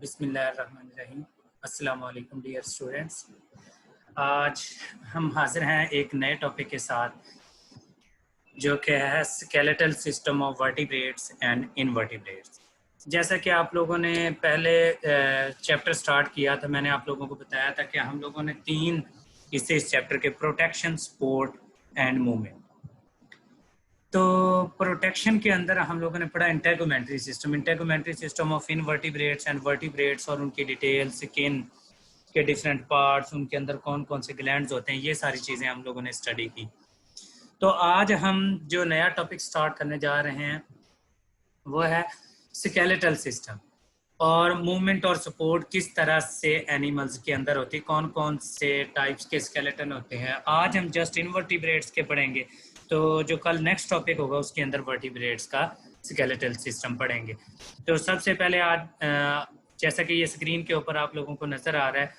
बिस्मिल्लाहिर्रहमानिर्रहीम। अस्सलाम वालेकुम डियर स्टूडेंट्स। आज हम हाजिर हैं एक नए टॉपिक के साथ जो कि है skeletal system of vertebrates and invertebrates. जैसा कि आप लोगों ने पहले चैप्टर स्टार्ट किया था, मैंने आप लोगों को बताया था कि हम लोगों ने 3 हिस्से इस चैप्टर के, प्रोटेक्शन, सपोर्ट एंड मूवमेंट। तो प्रोटेक्शन के अंदर हम लोगों ने पढ़ा integumentary system of invertebrates and vertebrates और उनकी डिटेल्स, स्किन के डिफरेंट पार्ट्स, उनके अंदर कौन कौन से ग्लैंड्स होते हैं, ये सारी चीज़ें हम लोगों ने स्टडी की। तो आज हम जो नया टॉपिक स्टार्ट करने जा रहे हैं वो है स्केलेटल सिस्टम और मूवमेंट और सपोर्ट किस तरह से एनिमल्स के अंदर होती है, कौन कौन से टाइप्स के स्केलेटन होते हैं। आज हम जस्ट इनवर्टिब्रेट्स के पढ़ेंगे, तो जो कल नेक्स्ट टॉपिक होगा उसके अंदर वर्टिब्रेट्स का स्केलेटल सिस्टम पढ़ेंगे। तो सबसे पहले आज जैसा कि ये स्क्रीन के ऊपर आप लोगों को नजर आ रहा है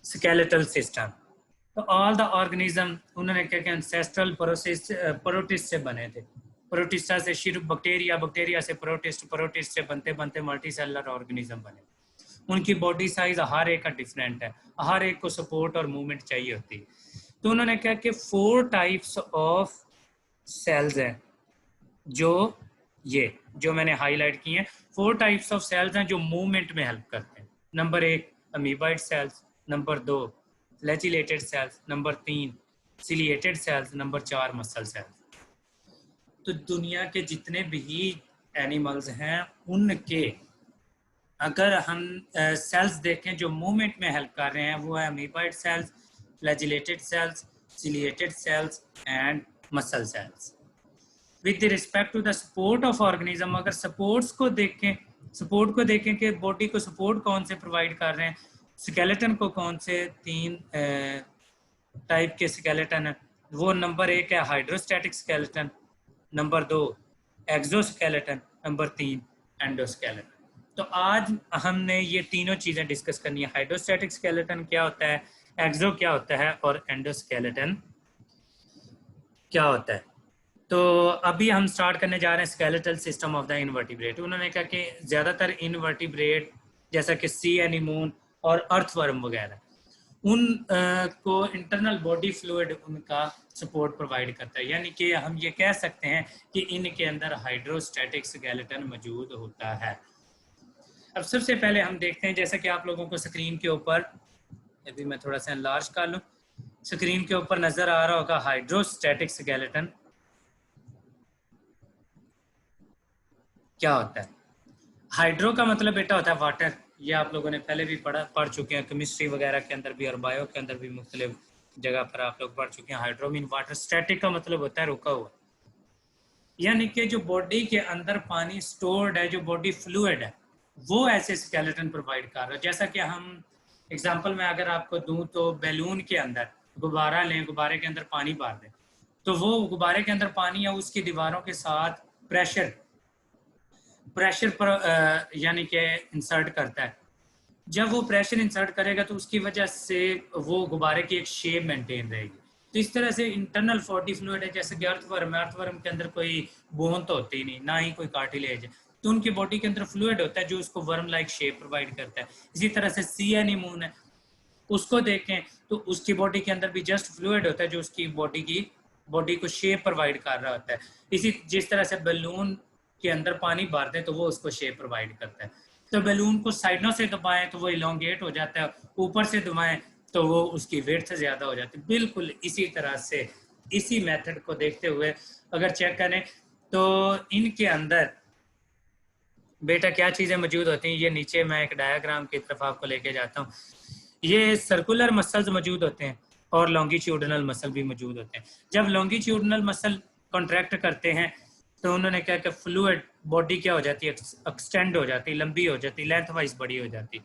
स्केलेटल सिस्टम, तो ऑल द ऑर्गेनिज्म उन्होंने क्या क्या एंसेस्ट्रल प्रोटिस्ट से बने थे। प्रोटिस्टा से शुरू बैक्टीरिया से प्रोटिस्ट से बनते बनते मल्टी सेलुलर ऑर्गेनिज्म बने। उनकी बॉडी साइज हर एक का डिफरेंट है, हर एक को सपोर्ट और मूवमेंट चाहिए होती है। तो उन्होंने कहा कि 4 टाइप्स ऑफ सेल्स हैं जो मैंने हाईलाइट किए हैं। 4 टाइप्स ऑफ सेल्स हैं जो मूवमेंट में हेल्प करते हैं। Number 1 amoeboid cells, number 2 flagellated cells, number 3 ciliated cells, number 4 muscle cells. तो दुनिया के जितने भी एनिमल्स हैं उनके अगर हम सेल्स देखें जो मूवमेंट में हेल्प कर रहे हैं वो है amoeboid cells, flagellated cells, ciliated cells and muscle cells. With respect to the support of organism, अगर सपोर्ट को देखें कि बॉडी को सपोर्ट कौन से प्रोवाइड कर रहे हैं, स्केलेटन को कौन से 3 टाइप के स्केलेटन है, वो नंबर 1 है hydrostatic skeleton, number 2 exoskeleton, number 3 endoskeleton. तो आज हमने ये तीनों चीजें डिस्कस करनी है। हाइड्रोस्टैटिक स्केलेटन क्या होता है, एक्सो क्या होता है और एंडोस्केलेटन क्या होता है। तो अभी हम स्टार्ट करने जा रहे हैं skeletal system of the invertebrate. उन्होंने कहा कि ज्यादातर इनवर्टिब्रेट जैसा कि सी एनीमोन और अर्थवर्म वगैरह उन को इंटरनल बॉडी फ्लूइड उनका सपोर्ट प्रोवाइड करता है, यानी कि हम ये कह सकते हैं कि इनके अंदर हाइड्रोस्टैटिक स्केलेटन मौजूद होता है। अब सबसे पहले हम देखते हैं, जैसा कि आप लोगों को स्क्रीन के ऊपर, अभी मैं थोड़ा सा एनलार्ज कर लूं, स्क्रीन के ऊपर नजर आ रहा होगा हाइड्रोस्टैटिक स्केलेटन क्या होता है। हाइड्रो का मतलब बेटा होता है वाटर, ये आप लोगों ने पहले भी पढ़ चुके हैं केमिस्ट्री वगैरह के अंदर भी और बायो के अंदर भी मुख्तलिफ जगह पर आप लोग पढ़ चुके हैं। हाइड्रो मीन वाटर, स्टैटिक का मतलब होता है रुका हुआ, यानी कि जो बॉडी के अंदर पानी स्टोर्ड है, जो बॉडी फ्लूइड है, वो ऐसे स्केलेटन प्रोवाइड कर रहा है। जैसा कि हम एग्जांपल में अगर आपको दूं तो बैलून के अंदर गुब्बारा लें, गुब्बारे के अंदर पानी भर दें, तो वो गुब्बारे के अंदर पानी है, उसकी दीवारों के साथ प्रेशर पर यानी कि इंसर्ट करता है। जब वो प्रेशर इंसर्ट करेगा तो उसकी वजह से वो गुब्बारे की एक शेप मेंटेन रहेगी। तो इस तरह से इंटरनल बॉडी फ्लूइड है, जैसे कि अर्थवर्म के अंदर कोई बोन तो होती ही नहीं, ना ही कोई कार्टिलेज है, तो उनकी बॉडी के अंदर फ्लूइड होता है जो उसको वर्म लाइक शेप प्रोवाइड करता है। इसी तरह से सी एनीमोन है, उसको देखें तो उसकी बॉडी के अंदर भी जस्ट फ्लूइड होता है जो उसकी बॉडी को शेप प्रोवाइड कर रहा होता है। इसी जिस तरह से बैलून के अंदर पानी भर दें तो वो उसको शेप प्रोवाइड करता है। तो बैलून को साइडों से दबाएं तो वो इलोंगेट हो जाता है, ऊपर से दबाएं तो वो उसकी वेट से ज्यादा हो जाती है। बिल्कुल इसी तरह से इसी मेथड को देखते हुए अगर चेक करें तो इनके अंदर बेटा क्या चीजें मौजूद होती हैं। ये नीचे मैं एक डायग्राम की तरफ आपको लेके जाता हूँ। ये सर्कुलर मसल्स मौजूद होते हैं और लॉन्गिट्यूडनल मसल भी मौजूद होते हैं। जब लॉन्गिट्यूडनल मसल कॉन्ट्रैक्ट करते हैं तो उन्होंने क्या कि फ्लूइड बॉडी क्या हो जाती है, एक्सटेंड हो जाती है, लंबी हो जाती है, लेंथ वाइज बड़ी हो जाती है।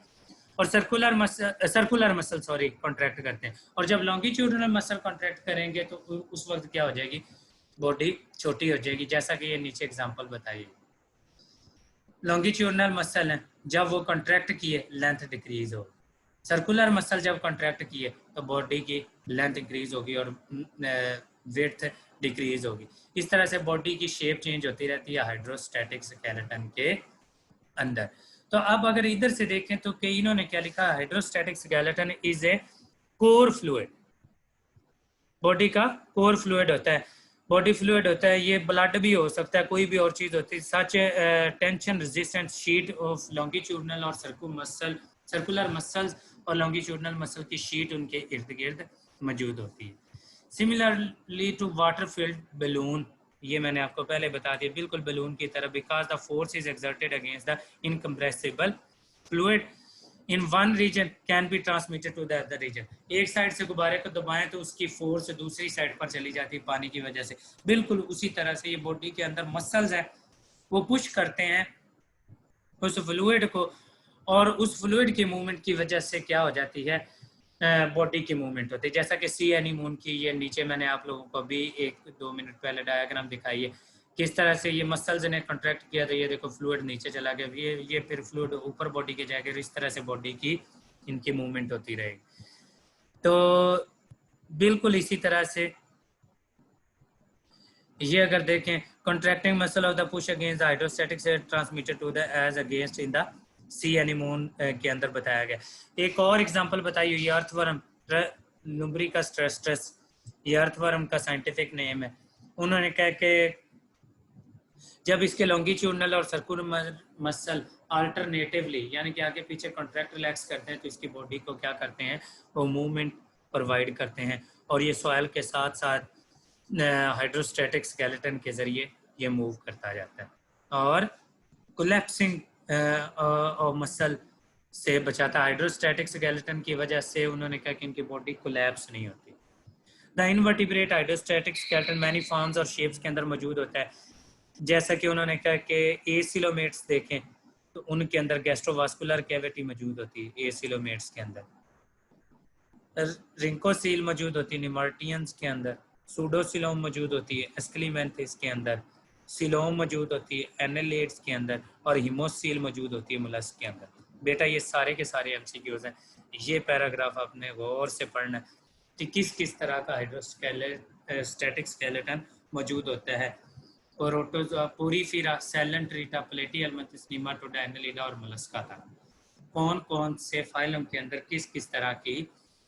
और सर्कुलर मसल कॉन्ट्रैक्ट करते हैं। और जब लॉन्गिट्यूडनल मसल कॉन्ट्रैक्ट करेंगे तो उस वक्त क्या हो जाएगी, बॉडी छोटी हो जाएगी, जैसा कि ये नीचे एग्जांपल बताइए। लॉन्गिट्यूडनल मसल है, जब वो कॉन्ट्रैक्ट किए लेंथ डिक्रीज हो। सर्कुलर मसल जब कॉन्ट्रैक्ट किए तो बॉडी की लेंथ इंक्रीज होगी और वेट डिक्रीज होगी। इस तरह से बॉडी की शेप चेंज होती रहती है हाइड्रोस्टैटिक स्केलेटन के अंदर। तो अब अगर इधर से देखें तो कि इन्होंने क्या लिखा, hydrostatic skeleton is a core fluid, body का कोर फ्लूइड होता है, बॉडी फ्लूइड होता है, ये ब्लड भी हो सकता है, कोई भी और चीज होती है, such tension resistant sheet of longitudinal और सर्कुलर मसल्स और लॉन्गिट्यूडनल मसल की शीट उनके इर्द गिर्द मौजूद होती है। Similarly to water filled balloon, ये मैंने आपको पहले बता दिया, बिल्कुल बलून की तरह, because the force is exerted against the incompressible fluid in one region can be transmitted to the other region. एक साइड से गुब्बारे को दबाएं तो उसकी फोर्स दूसरी साइड पर चली जाती है पानी की वजह से, बिल्कुल उसी तरह से ये बॉडी के अंदर मसल्स हैं, वो पुश करते हैं उस फ्लूइड को, और उस फ्लूइड की मूवमेंट की वजह से क्या हो जाती है, बॉडी की मूवमेंट होती है। जैसा कि सी एनीमून की ये नीचे मैंने आप लोगों को भी 1-2 मिनट पहले डायग्राम दिखाई है, किस तरह से ये मसल्स ने कॉन्ट्रैक्ट किया, तो ये देखो फ्लूइड नीचे चला गया, ये फिर फ्लूइड ऊपर बॉडी के जाएगा, इस तरह से बॉडी की इनकी मूवमेंट होती रहेगी। तो बिल्कुल इसी तरह से ये अगर देखें, contracting muscle of the push against the hydrostatic से transmitted to the edge against in the sea anemone के अंदर बताया गया। एक और एग्जांपल बताई हुई, अर्थवर्म लुम्ब्रिका स्ट्रेस, ये अर्थवर्म का साइंटिफिक नेम है। उन्होंने कहा कि जब इसके लॉन्गिट्यूडनल और सर्कुलर मसल अल्टरनेटिवली यानी कि आगे पीछे कॉन्ट्रैक्ट रिलैक्स करते हैं, तो इसकी बॉडी को क्या करते हैं, वो मूवमेंट प्रोवाइड करते हैं, और ये सॉइल के साथ साथ हाइड्रोस्टैटिक स्केलेटन के जरिए ये मूव करता जाता है और कोलैप्सिंग और मसल से बचाता है। हाइड्रोस्टैटिक स्केलेटन की वजह से उन्होंने कहा कि इनकी बॉडी कोलैप्स नहीं होती। The invertebrate hydrostatic skeleton many forms और शेप्स के अंदर मौजूद होता है, जैसा कि उन्होंने कहा कि एसिलोमेट्स देखें तो उनके अंदर गैस्ट्रोवास्कुलर कैविटी मौजूद होती है, एसिलोमेट्स के अंदर रिंकोसील मौजूद होती है, निमर्टियंस के अंदर सूडोसिलोम मौजूद होती है, एस्क्लीमेंथिस के अंदर सिलोम मौजूद होती है, एनेलेट्स के अंदर, और हिमोसील मौजूद होती है मुलस्क के अंदर। बेटा ये सारे के सारे एमसीक्यूज हैं, ये पैराग्राफ आपने गौर से पढ़ना कि किस किस तरह का हाइड्रोस्टैटिक स्केलेटन मौजूद होता है, और पोरीफेरा, सेलेंट्रीटा, प्लेटिहेल्मिन्थस, निमाटोडा, एनेलिडा और मोलस्का था। कौन कौन से फाइलम के अंदर किस किस तरह की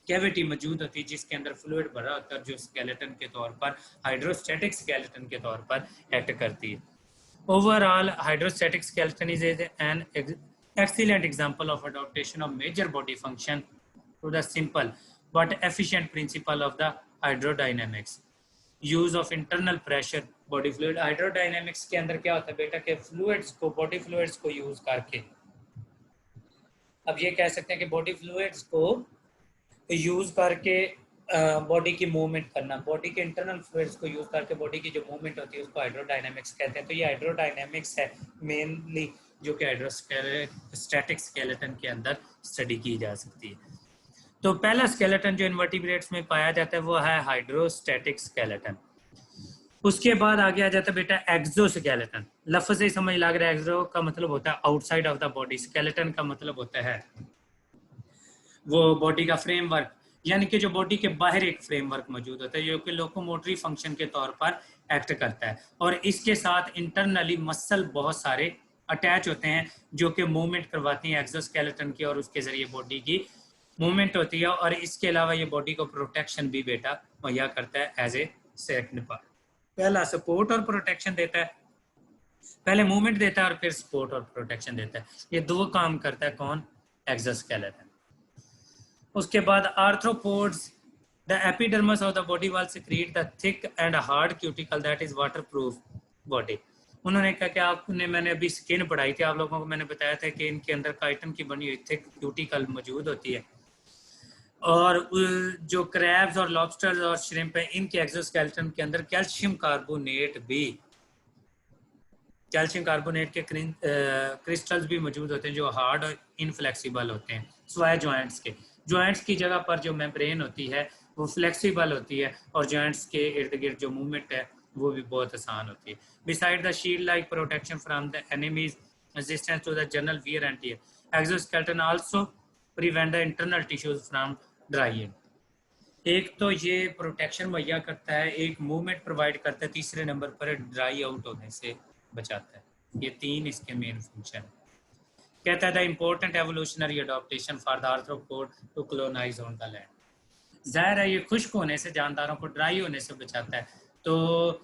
कैविटी मौजूद होती है जिसके अंदर फ्लूइड भरा होता है, जो स्केलेटन के तौर पर हाइड्रोस्टैटिक स्केलेटन के तौर पर एक्ट करती है। Overall hydrostatic skeleton is an excellent example of adaptation of major body function to the simple but efficient principle of the hydrodynamics. Use of internal pressure body fluid, hydrodynamics के अंदर क्या होता है बेटा के फ्लूइड्स को, बॉडी फ्लूइड्स को use करके, अब ये कह सकते हैं कि बॉडी फ्लूइड्स को यूज करके बॉडी की मूवमेंट करना, बॉडी के इंटरनल फ्लूइड्स को यूज करके बॉडी की जो मूवमेंट होती है उसको हाइड्रोडायनेमिक्स कहते हैं। तो ये हाइड्रोडायनेमिक्स है मेनली जो कि हाइड्रोस्टैटिक स्केलेटन के अंदर स्टडी की जा सकती है। तो पहला स्केलेटन जो इनवर्टिब्रेट्स में पाया जाता है वो है हाइड्रोस्टैटिक स्केलेटन। उसके बाद आगे आ जाता है बेटा एक्सोस्केलेटन। लफ्ज से ही समझ लग रहा है, एक्सो का मतलब होता है outside of the body, skeleton का मतलब होता है वो बॉडी का फ्रेमवर्क, यानी कि जो बॉडी के बाहर एक फ्रेमवर्क मौजूद होता है जो कि लोकोमोटरी फंक्शन के तौर पर एक्ट करता है, और इसके साथ इंटरनली मसल बहुत सारे अटैच होते हैं जो कि मूवमेंट करवाती हैं एक्सोस्केलेटन की, और उसके जरिए बॉडी की मूवमेंट होती है। और इसके अलावा ये बॉडी को प्रोटेक्शन भी बेटा मुहैया करता है एज ए सेकंड पार्ट। पहला सपोर्ट और प्रोटेक्शन देता है, पहले मूवमेंट देता है और फिर सपोर्ट और प्रोटेक्शन देता है। ये दो काम करता है कौन, एक्सोस्केलेटन। उसके बाद arthropods, the epidermis of the body wall secrete the thick and hard cuticle that is waterproof body. उन्होंने कहा कि आपने, मैंने अभी स्किन पढ़ाई थी आप लोगों को, मैंने बताया था कि इनके अंदर काइटन की बनी हुई थिक क्यूटिकल मौजूद होती है, और जो क्रैब्स और लॉबस्टर्स और श्रिम्प है इनके एक्सोस्केलेटन के अंदर कैल्शियम कार्बोनेट के क्रिस्टल्स भी मौजूद होते हैं जो हार्ड और इनफ्लेक्सिबल होते हैं, स्वाय जॉइंट्स की जगह पर जो मेम्ब्रेन होती है वो फ्लेक्सिबल होती है, और जॉइंट्स के इर्द गिर्द जो मूवमेंट है वो भी बहुत आसान होती है। Beside the shield like protection from the enemies, resistance to the general wear and tear, exoskeleton also prevent the internal tissues from drying. एक तो ये प्रोटेक्शन मुहैया करता है, एक मूवमेंट प्रोवाइड करता है, तीसरे नंबर पर ड्राई आउट होने से बचाता है। ये तीन इसके मेन फंक्शन है। कहता है the important evolutionary adaptation for the arthropod to colonise on the land. जाहिर है ये खुश्क होने से, जानदारों को ड्राई होने से बचाता है। तो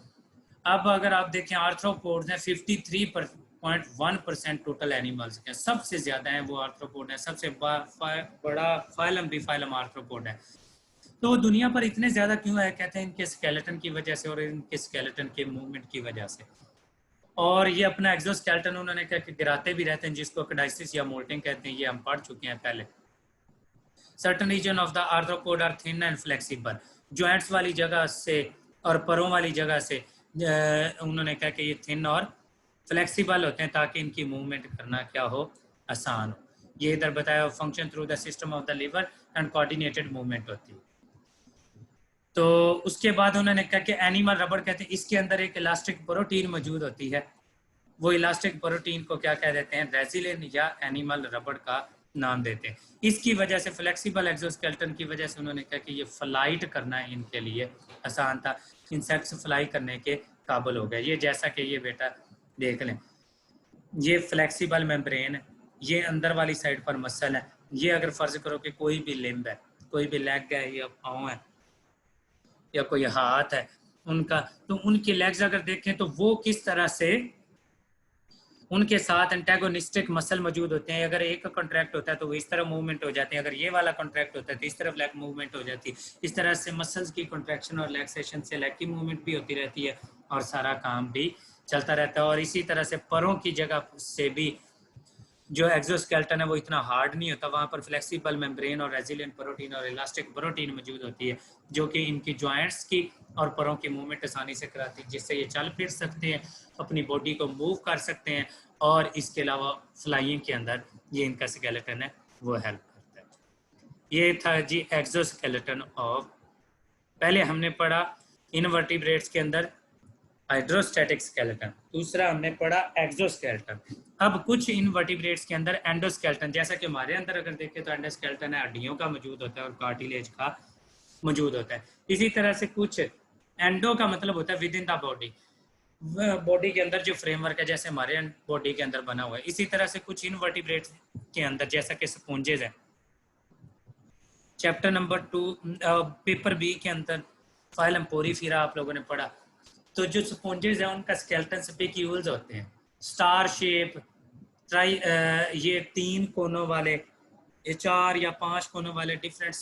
अब अगर आप देखें आर्थ्रोपोड्स हैं 53.1% टोटल एनिमल्स के, सबसे ज्यादा है वो आर्थ्रोपोड है, सबसे बड़ा फाइलम भी फाइलम आर्थ्रोपोड है। तो दुनिया पर इतने ज्यादा क्यों है? कहते हैं इनके स्केलेटन की वजह से और इनके स्केलेटन के मूवमेंट की वजह से। और ये अपना एक्सोस्केलेटन उन्होंने क्या कि गिराते भी रहते हैं, जिसको कडाइसिस या मोल्टिंग कहते हैं, ये हम पढ़ चुके हैं पहले। Certain region of the arthropod are thin and flexible, joints वाली जगह से और परों वाली जगह से उन्होंने कहा कि ये थिन और फ्लेक्सिबल होते हैं ताकि इनकी मूवमेंट करना क्या हो, आसान हो। ये इधर बताया function through the system of the liver and coordinated movement होती है। तो उसके बाद उन्होंने कहा कि एनिमल रबड़ कहते हैं इसके अंदर एक इलास्टिक प्रोटीन मौजूद होती है। वो इलास्टिक प्रोटीन को क्या कह देते हैं? रेजिलिन या एनिमल रबड़ का नाम देते हैं। इसकी वजह से फ्लेक्सिबल एक्सोस्केलेटन की वजह से उन्होंने कहा कि ये फ्लाइट करना इनके लिए आसान था, इंसेक्ट्स फ्लाई करने के काबिल हो गए। ये जैसा कि ये बेटा देख लें, ये फ्लेक्सिबल मेम्ब्रेन, ये अंदर वाली साइड पर मसल है। ये अगर फर्ज करो कि कोई भी लिम्ब है, कोई भी लेग है या पाँव है या कोई हाथ है उनका, तो उनकी लेग्स अगर देखें तो वो किस तरह से उनके साथ एंटेगोनिस्टिक मसल मौजूद होते हैं। अगर एक कॉन्ट्रैक्ट होता है तो वो इस तरह मूवमेंट हो जाते हैं, अगर ये वाला कॉन्ट्रैक्ट होता है तो इस तरफ लेग मूवमेंट हो जाती है। इस तरह से मसल्स की कॉन्ट्रैक्शन और रिलैक्सेशन से लेग की मूवमेंट भी होती रहती है और सारा काम भी चलता रहता है। और इसी तरह से परों की जगह से भी जो एक्सोस्केलेटन है वो इतना हार्ड नहीं होता, वहाँ पर फ्लेक्सिबल मेम्ब्रेन और रेजिलिएंट प्रोटीन और इलास्टिक प्रोटीन मौजूद होती है जो कि इनकी जॉइंट्स की और परों की मूवमेंट आसानी से कराती है, जिससे ये चल फिर सकते हैं, अपनी बॉडी को मूव कर सकते हैं। और इसके अलावा फ्लाइंग के अंदर ये इनका स्केलेटन है वो हेल्प करता है। ये था जी एक्सोस्केलेटन ऑफ। पहले हमने पढ़ा इनवर्टिब्रेट्स के अंदर हाइड्रोस्टैटिक स्केलेटन, दूसरा हमने पढ़ा एक्सोस्केलेटन। अब कुछ इनवर्टिब्रेट्स के अंदर एंडोस्केलेटन, जैसा कि हमारे अंदर अगर देखें तो एंडोस्केलेटन है हड्डियों का मौजूद होता है और कार्टिलेज का मौजूद होता है। इसी तरह से कुछ एंडो का मतलब होता है with in the body, body के अंदर जो फ्रेमवर्क है जैसे हमारे बॉडी के अंदर बना हुआ है। इसी तरह से कुछ इनवर्टिब्रेट्स के अंदर जैसा कि स्पॉन्जेस है, चैप्टर नंबर 2 पेपर बी के अंदर फाइलम पोरीफेरा आप लोगों ने पढ़ा। तो जो स्पॉन्जेस है उनका स्केलेटन स्पिक्यूल्स होते हैं, स्टार शेप, ट्राई, ये 3 कोनों वाले, 4 या 5 कोनों वाले डिफरेंट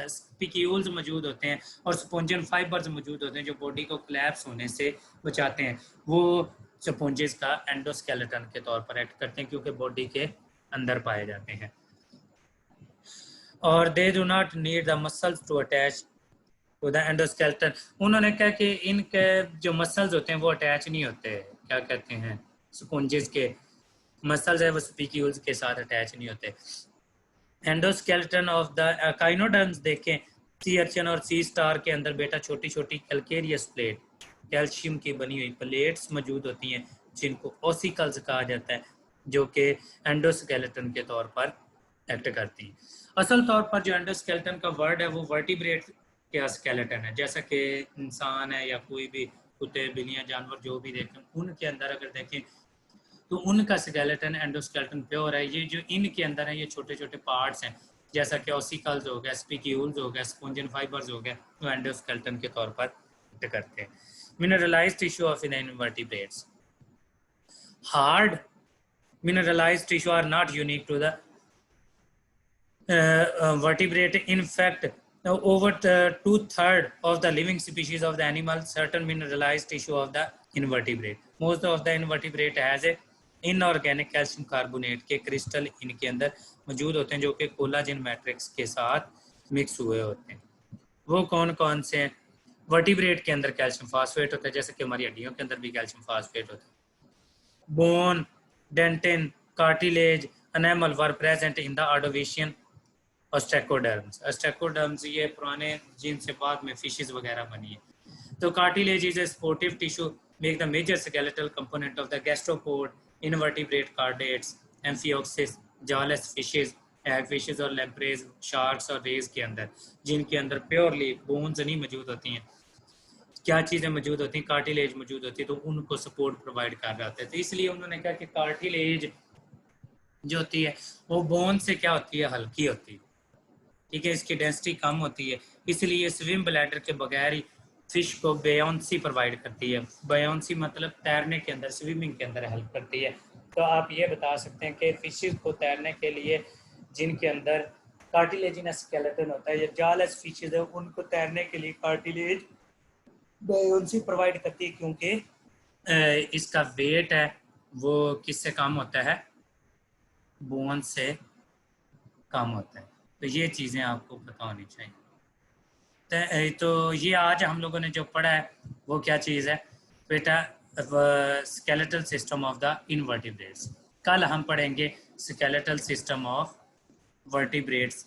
स्पिक्यूल्स मौजूद होते हैं और स्पॉन्जन फाइबर्स मौजूद होते हैं जो बॉडी को कोलैप्स होने से बचाते हैं। वो स्पॉन्जेस का एंडोस्केलेटन के तौर पर एक्ट करते हैं क्योंकि बॉडी के अंदर पाए जाते हैं। और they do not need the muscles to attach to the endoskeleton. उन्होंने कहा कि इनके जो मसल्स होते हैं वो अटैच नहीं होते, क्या कहते हैं, स्पॉन्जेस के मसल्स है वो स्पिक्यूल्स के साथ अटैच नहीं होते। एंडोस्केलेटन ऑफ द काइनोडर्म्स देखें, सी अर्चिन और सी स्टार के अंदर बेटा छोटी छोटी कैल्केरियस प्लेट, कैल्शियम की बनी हुई प्लेट्स मौजूद होती हैं जिनको ओसिकल्स कहा जाता है, जो कि एंडोस्केलेटन के तौर पर एक्ट करती हैं। असल तौर पर जो एंडोस्केलेटन का वर्ड है वो वर्टिब्रेट का स्केलेटन है, जैसा कि इंसान है या कोई भी कुत्ते बिल्लियाँ जानवर जो भी देखें उनके अंदर अगर देखें तो उनका स्केलेटन एंडोस्केलेटन प्योर है। ये जो इनके अंदर है ये छोटे छोटे पार्ट्स हैं जैसा कि ओसिकल्स हो गया, स्पिक्यूल्स हो गया, स्पॉन्जन फाइबर्स हो गया, वो एंडोस्केलेटन के तौर पर एक्ट करते हैं। Mineralised tissue of invertebrates, hard mineralized tissue are not unique to the vertebrate. In fact, over 2/3 of the living species of the animal certain mineralized tissue of the invertebrate. Most of the invertebrate has a inorganic calcium carbonate के crystal इनके अंदर मौजूद होते हैं जो कि collagen matrix के साथ मिक्स हुए होते हैं। वो कौन कौन से हैं? वर्टिब्रेट के अंदर कैल्शियम फास्फेट होता है, जैसे कि हमारी हड्डियों के अंदर भी कैल्शियम फास्फेट होता है। Bone, dentine, cartilage, enamel were present in the Ordovician ostracoderms. Ostracoderms ये पुराने जिनसे बाद में फिशेस वगैरह बनी है। तो cartilage is a supportive tissue make the major skeletal component of the gastropod, invertebrate chordates, amphioxus, jawless fishes, hag fishes और लेप्रेज, शार्क्स और रेज के अंदर, जिनके अंदर प्योरली बोन्स नहीं मौजूद होती हैं, क्या चीज़ें मौजूद होती हैं, कार्टिलेज मौजूद होती है, तो उनको सपोर्ट प्रोवाइड कर रहा होता है। तो इसलिए उन्होंने कहा कि कार्टिलेज जो होती है वो बोन से क्या होती है, हल्की होती है, ठीक है, इसकी डेंसिटी कम होती है, इसलिए स्विम ब्लैडर के बगैर ही फिश को बेयोंसी प्रोवाइड करती है। बेयोंसी मतलब तैरने के अंदर, स्विमिंग के अंदर हेल्प करती है। तो आप ये बता सकते हैं कि फिशेस को तैरने के लिए जिनके अंदर कार्टिलेजिनस स्केलेटन होता है या जालस फिशेस है, उनको तैरने के लिए कार्टिलेज बेयोंसी प्रोवाइड करती है, क्योंकि इसका वेट है वो किससे कम होता है, बोन से कम होता है। तो ये चीज़ें आपको पता होनी चाहिए। तो ये आज हम लोगों ने जो पढ़ा है वो क्या चीज़ है बेटा, skeletal system of the invertebrates. कल हम पढ़ेंगे स्केलेटल सिस्टम ऑफ वर्टिब्रेट्स।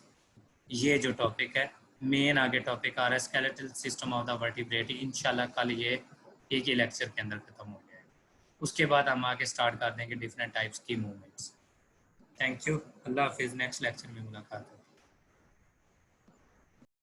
ये जो टॉपिक है मेन आगे टॉपिक आ रहा है skeletal system of the vertebrate. इंशाल्लाह कल ये एक ही लेक्चर के अंदर खत्म हो जाएगा। उसके बाद हम आगे स्टार्ट कर देंगे डिफरेंट टाइप्स की मूवमेंट्स। थैंक यू, अल्लाह हाफिज़, नेक्स्ट लेक्चर में मुलाकात है।